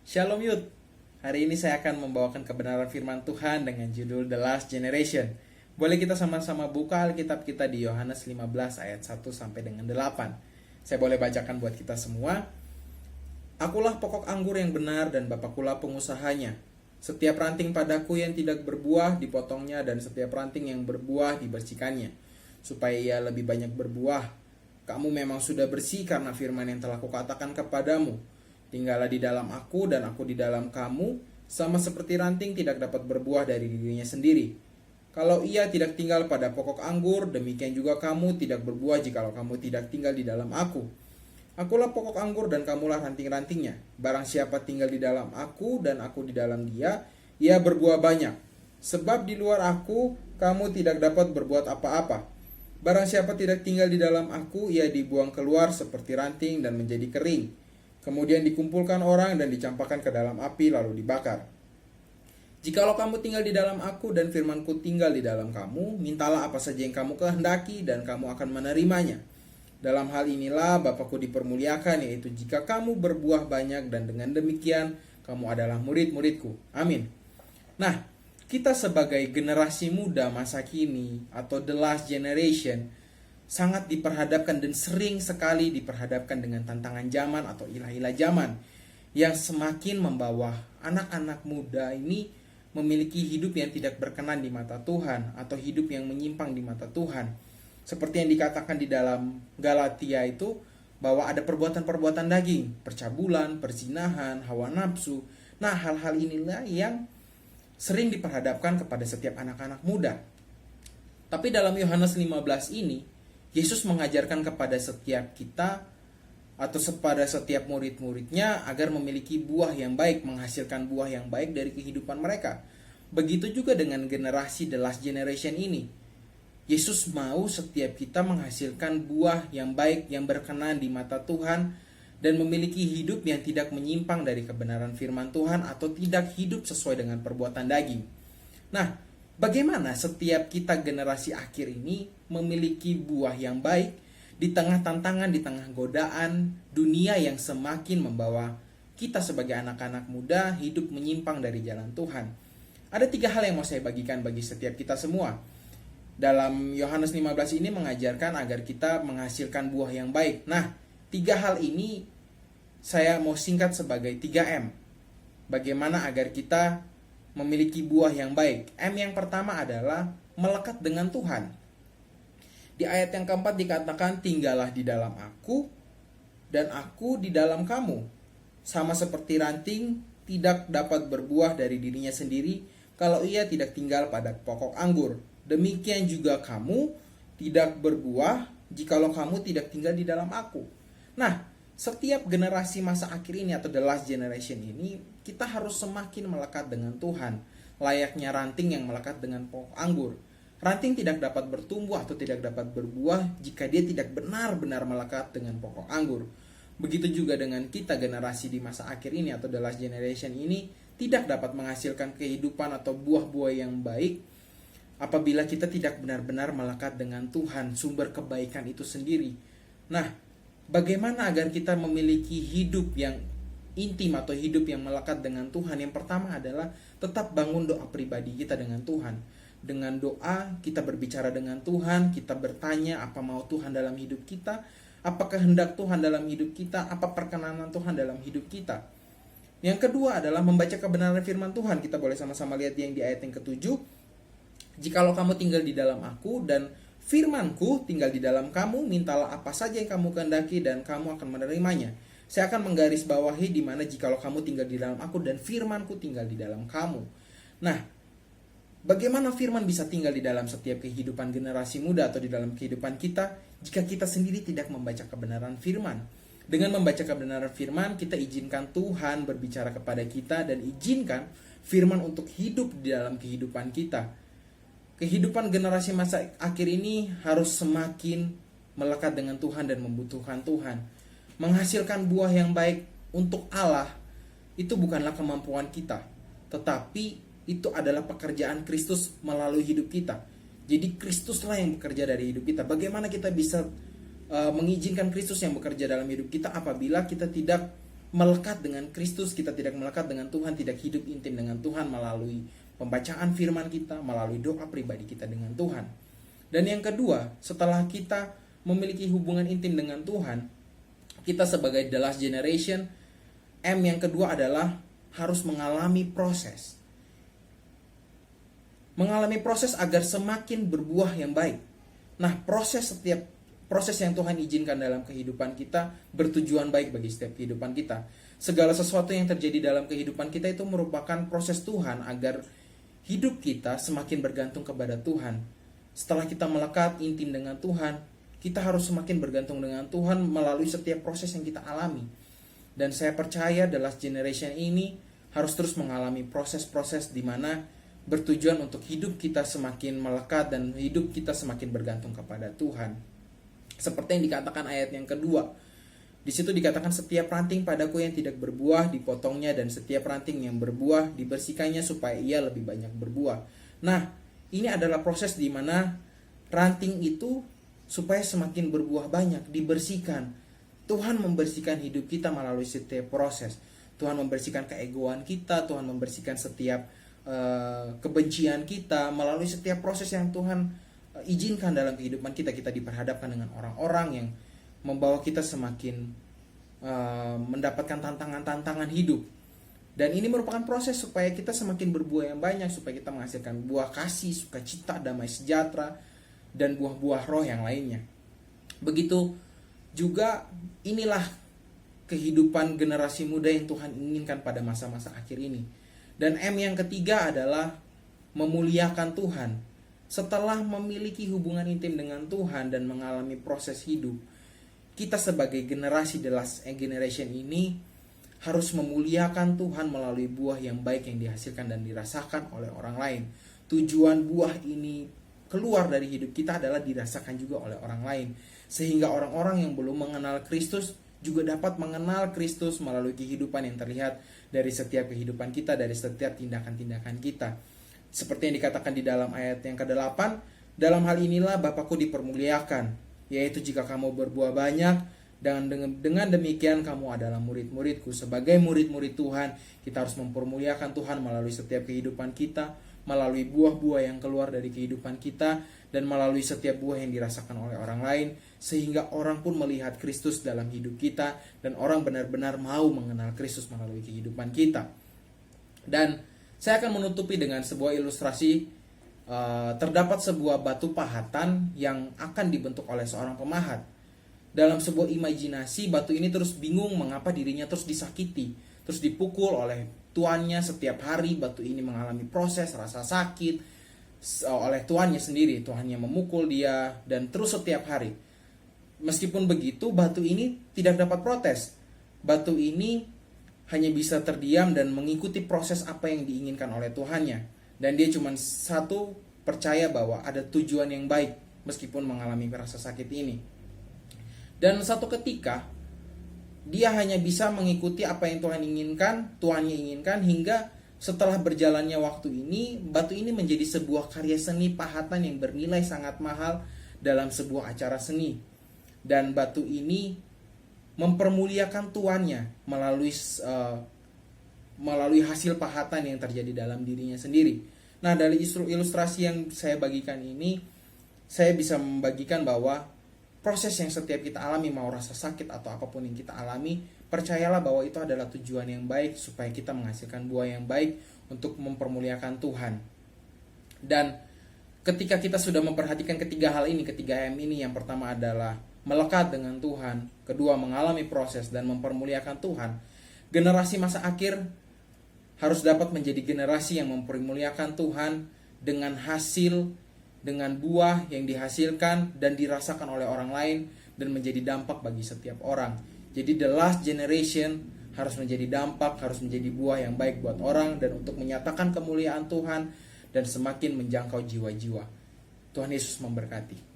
Shalom Youth. Hari ini saya akan membawakan kebenaran firman Tuhan dengan judul The Last Generation. Boleh kita sama-sama buka Alkitab kita di Yohanes 15 ayat 1 sampai dengan 8. Saya boleh bacakan buat kita semua. Akulah pokok anggur yang benar dan Bapakulah pengusahanya. Setiap ranting padaku yang tidak berbuah dipotongnya, dan setiap ranting yang berbuah dibersihkannya, supaya ia lebih banyak berbuah. Kamu memang sudah bersih karena firman yang telah kukatakan kepadamu. Tinggallah di dalam aku dan aku di dalam kamu, sama seperti ranting tidak dapat berbuah dari dirinya sendiri. Kalau ia tidak tinggal pada pokok anggur, demikian juga kamu tidak berbuah jikalau kamu tidak tinggal di dalam aku. Akulah pokok anggur dan kamulah ranting-rantingnya. Barang siapa tinggal di dalam aku dan aku di dalam dia, ia berbuah banyak. Sebab di luar aku, kamu tidak dapat berbuat apa-apa. Barang siapa tidak tinggal di dalam aku, ia dibuang keluar seperti ranting dan menjadi kering. Kemudian dikumpulkan orang dan dicampakkan ke dalam api lalu dibakar. Jikalau kamu tinggal di dalam aku dan firmanku tinggal di dalam kamu, mintalah apa saja yang kamu kehendaki dan kamu akan menerimanya. Dalam hal inilah Bapakku dipermuliakan, yaitu jika kamu berbuah banyak, dan dengan demikian kamu adalah murid-muridku. Amin. Nah, kita sebagai generasi muda masa kini atau the last generation sangat diperhadapkan dan sering sekali diperhadapkan dengan tantangan zaman atau ilah-ilah zaman yang semakin membawa anak-anak muda ini memiliki hidup yang tidak berkenan di mata Tuhan atau hidup yang menyimpang di mata Tuhan. Seperti yang dikatakan di dalam Galatia itu, bahwa ada perbuatan-perbuatan daging, percabulan, perzinahan, hawa nafsu. Nah, hal-hal inilah yang sering diperhadapkan kepada setiap anak-anak muda. Tapi dalam Yohanes 15 ini, Yesus mengajarkan kepada setiap kita atau kepada setiap murid-muridnya agar memiliki buah yang baik, menghasilkan buah yang baik dari kehidupan mereka. Begitu juga dengan generasi the last generation ini. Yesus mau setiap kita menghasilkan buah yang baik, yang berkenan di mata Tuhan, dan memiliki hidup yang tidak menyimpang dari kebenaran firman Tuhan atau tidak hidup sesuai dengan perbuatan daging. Nah, bagaimana setiap kita generasi akhir ini memiliki buah yang baik di tengah tantangan, di tengah godaan dunia yang semakin membawa kita sebagai anak-anak muda hidup menyimpang dari jalan Tuhan? Ada 3 hal yang mau saya bagikan bagi setiap kita semua. Dalam Yohanes 15 ini mengajarkan agar kita menghasilkan buah yang baik. Nah, 3 hal ini saya mau singkat sebagai 3M. Bagaimana agar kita memiliki buah yang baik? M yang pertama adalah melekat dengan Tuhan. Di ayat yang keempat dikatakan, tinggallah di dalam aku dan aku di dalam kamu. Sama seperti ranting tidak dapat berbuah dari dirinya sendiri kalau ia tidak tinggal pada pokok anggur. Demikian juga kamu tidak berbuah jikalau kamu tidak tinggal di dalam aku. Nah, setiap generasi masa akhir ini atau the last generation ini, kita harus semakin melekat dengan Tuhan, layaknya ranting yang melekat dengan pokok anggur. Ranting tidak dapat bertumbuh atau tidak dapat berbuah jika dia tidak benar-benar melekat dengan pokok anggur. Begitu juga dengan kita generasi di masa akhir ini atau the last generation ini, tidak dapat menghasilkan kehidupan atau buah-buah yang baik apabila kita tidak benar-benar melekat dengan Tuhan, sumber kebaikan itu sendiri. Nah, bagaimana agar kita memiliki hidup yang intim atau hidup yang melekat dengan Tuhan? Yang pertama adalah tetap bangun doa pribadi kita dengan Tuhan. Dengan doa kita berbicara dengan Tuhan, kita bertanya apa mau Tuhan dalam hidup kita, apa kehendak Tuhan dalam hidup kita, apa perkenanan Tuhan dalam hidup kita. Yang kedua adalah membaca kebenaran firman Tuhan. Kita boleh sama-sama lihat yang di ayat yang ke-7. Jikalau kamu tinggal di dalam aku dan firmanku tinggal di dalam kamu, mintalah apa saja yang kamu kehendaki dan kamu akan menerimanya. Saya akan menggarisbawahi di mana jikalau kamu tinggal di dalam aku dan firmanku tinggal di dalam kamu. Nah, bagaimana firman bisa tinggal di dalam setiap kehidupan generasi muda atau di dalam kehidupan kita jika kita sendiri tidak membaca kebenaran firman? Dengan membaca kebenaran firman, kita izinkan Tuhan berbicara kepada kita dan izinkan firman untuk hidup di dalam kehidupan kita. Kehidupan generasi masa akhir ini harus semakin melekat dengan Tuhan dan membutuhkan Tuhan. Menghasilkan buah yang baik untuk Allah itu bukanlah kemampuan kita, tetapi itu adalah pekerjaan Kristus melalui hidup kita. Jadi Kristuslah yang bekerja dari hidup kita. Bagaimana kita bisa mengizinkan Kristus yang bekerja dalam hidup kita apabila kita tidak melekat dengan Kristus, kita tidak melekat dengan Tuhan, tidak hidup intim dengan Tuhan melalui pembacaan firman kita, melalui doa pribadi kita dengan Tuhan. Dan yang kedua, setelah kita memiliki hubungan intim dengan Tuhan, kita sebagai the last generation, yang kedua adalah harus mengalami proses. Mengalami proses agar semakin berbuah yang baik. Nah, setiap proses yang Tuhan izinkan dalam kehidupan kita bertujuan baik bagi setiap kehidupan kita. Segala sesuatu yang terjadi dalam kehidupan kita itu merupakan proses Tuhan agar hidup kita semakin bergantung kepada Tuhan. Setelah kita melekat intim dengan Tuhan, kita harus semakin bergantung dengan Tuhan melalui setiap proses yang kita alami. Dan saya percaya the last generation ini harus terus mengalami proses-proses di mana bertujuan untuk hidup kita semakin melekat dan hidup kita semakin bergantung kepada Tuhan. Seperti yang dikatakan ayat yang kedua. Di situ dikatakan setiap ranting padaku yang tidak berbuah dipotongnya dan setiap ranting yang berbuah dibersihkannya supaya ia lebih banyak berbuah. Nah, ini adalah proses di mana ranting itu supaya semakin berbuah banyak dibersihkan. Tuhan membersihkan hidup kita melalui setiap proses. Tuhan membersihkan keegoan kita, Tuhan membersihkan setiap kebencian kita melalui setiap proses yang Tuhan izinkan dalam kehidupan kita. Kita diperhadapkan dengan orang-orang yang membawa kita semakin mendapatkan tantangan-tantangan hidup. Dan ini merupakan proses supaya kita semakin berbuah yang banyak, supaya kita menghasilkan buah kasih, sukacita, damai sejahtera, dan buah-buah roh yang lainnya. Begitu juga inilah kehidupan generasi muda yang Tuhan inginkan pada masa-masa akhir ini. Dan yang ketiga adalah memuliakan Tuhan. Setelah memiliki hubungan intim dengan Tuhan dan mengalami proses hidup, kita sebagai generasi the last generation ini harus memuliakan Tuhan melalui buah yang baik yang dihasilkan dan dirasakan oleh orang lain. Tujuan buah ini keluar dari hidup kita adalah dirasakan juga oleh orang lain. Sehingga orang-orang yang belum mengenal Kristus juga dapat mengenal Kristus melalui kehidupan yang terlihat dari setiap kehidupan kita, dari setiap tindakan-tindakan kita. Seperti yang dikatakan di dalam ayat yang ke-8, dalam hal inilah Bapakku dipermuliakan, yaitu jika kamu berbuah banyak, dan dengan demikian kamu adalah murid-muridku. Sebagai murid-murid Tuhan, kita harus mempermuliakan Tuhan melalui setiap kehidupan kita, melalui buah-buah yang keluar dari kehidupan kita, dan melalui setiap buah yang dirasakan oleh orang lain, sehingga orang pun melihat Kristus dalam hidup kita, dan orang benar-benar mau mengenal Kristus melalui kehidupan kita. Dan saya akan menutupi dengan sebuah ilustrasi. Terdapat sebuah batu pahatan yang akan dibentuk oleh seorang pemahat. Dalam sebuah imajinasi, batu ini terus bingung mengapa dirinya terus disakiti, terus dipukul oleh tuannya setiap hari. Batu ini mengalami proses rasa sakit oleh tuannya sendiri. Tuannya memukul dia dan terus setiap hari. Meskipun begitu, batu ini tidak dapat protes. Batu ini hanya bisa terdiam dan mengikuti proses apa yang diinginkan oleh Tuhannya. Dan dia cuma percaya bahwa ada tujuan yang baik meskipun mengalami rasa sakit ini. Dan satu ketika dia hanya bisa mengikuti apa yang Tuhannya inginkan hingga setelah berjalannya waktu ini, batu ini menjadi sebuah karya seni pahatan yang bernilai sangat mahal dalam sebuah acara seni. Dan batu ini mempermuliakan tuannya melalui hasil pahatan yang terjadi dalam dirinya sendiri. Nah, dari ilustrasi yang saya bagikan ini, saya bisa membagikan bahwa proses yang setiap kita alami, mau rasa sakit atau apapun yang kita alami, percayalah bahwa itu adalah tujuan yang baik supaya kita menghasilkan buah yang baik untuk mempermuliakan Tuhan. Dan ketika kita sudah memperhatikan ketiga hal ini, ketiga ini, yang pertama adalah melekat dengan Tuhan, kedua mengalami proses dan mempermuliakan Tuhan, generasi masa akhir harus dapat menjadi generasi yang mempermuliakan Tuhan dengan hasil, dengan buah yang dihasilkan dan dirasakan oleh orang lain dan menjadi dampak bagi setiap orang. Jadi the last generation harus menjadi dampak, harus menjadi buah yang baik buat orang dan untuk menyatakan kemuliaan Tuhan dan semakin menjangkau jiwa-jiwa. Tuhan Yesus memberkati.